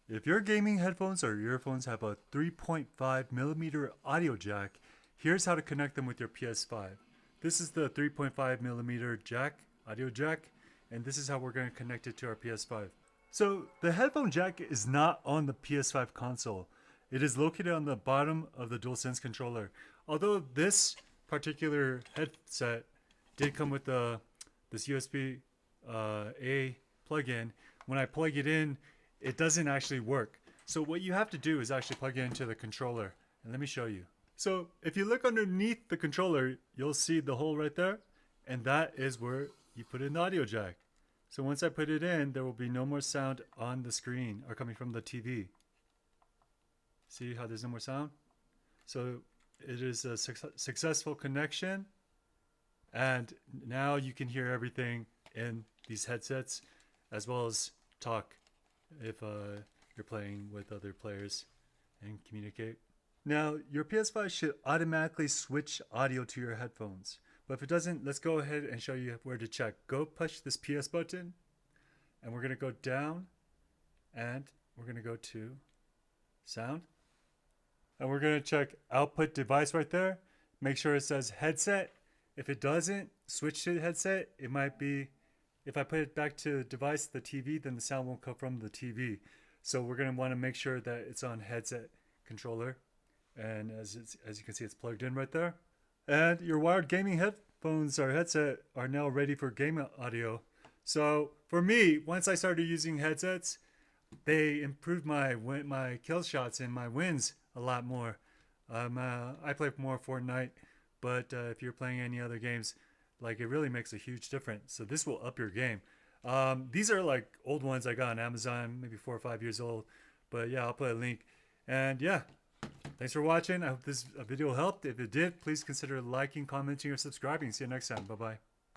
If your gaming headphones or earphones have a 3.5 millimeter audio jack, here's how to connect them with your PS5. This is the 3.5 millimeter jack, audio jack, and this is how we're going to connect it to our PS5. So the headphone jack is not on the PS5 console. It is located on the bottom of the DualSense controller. Although this particular headset did come with this USB A plug-in, when I plug it in, it doesn't actually work. So what you have to do is actually plug it into the controller. And let me show you. So if you look underneath the controller, you'll see the hole right there. And that is where you put in the audio jack. So once I put it in, there will be no more sound on the screen or coming from the TV. See how there's no more sound? So it is a successful connection. And now you can hear everything in these headsets as well as talk if you're playing with other players and communicate. Now, your PS5 should automatically switch audio to your headphones. But if it doesn't, let's go ahead and show you where to check. Go push this PS button, and we're going to go down, and we're going to go to sound. And we're going to check output device right there. Make sure it says headset. If it doesn't, switch to headset. It might be, if I put it back to device, the TV, then the sound won't come from the TV. So we're going to want to make sure that it's on headset controller. And as you can see, it's plugged in right there. And your wired gaming headphones or headset are now ready for game audio. So for me, once I started using headsets, they improved my kill shots and my wins a lot more. I play more Fortnite, but if you're playing any other games, like, it really makes a huge difference. So this will up your game. These are like old ones I got on Amazon, maybe 4 or 5 years old. But yeah, I'll put a link. And yeah, thanks for watching. I hope this video helped. If it did, please consider liking, commenting, or subscribing. See you next time. Bye-bye.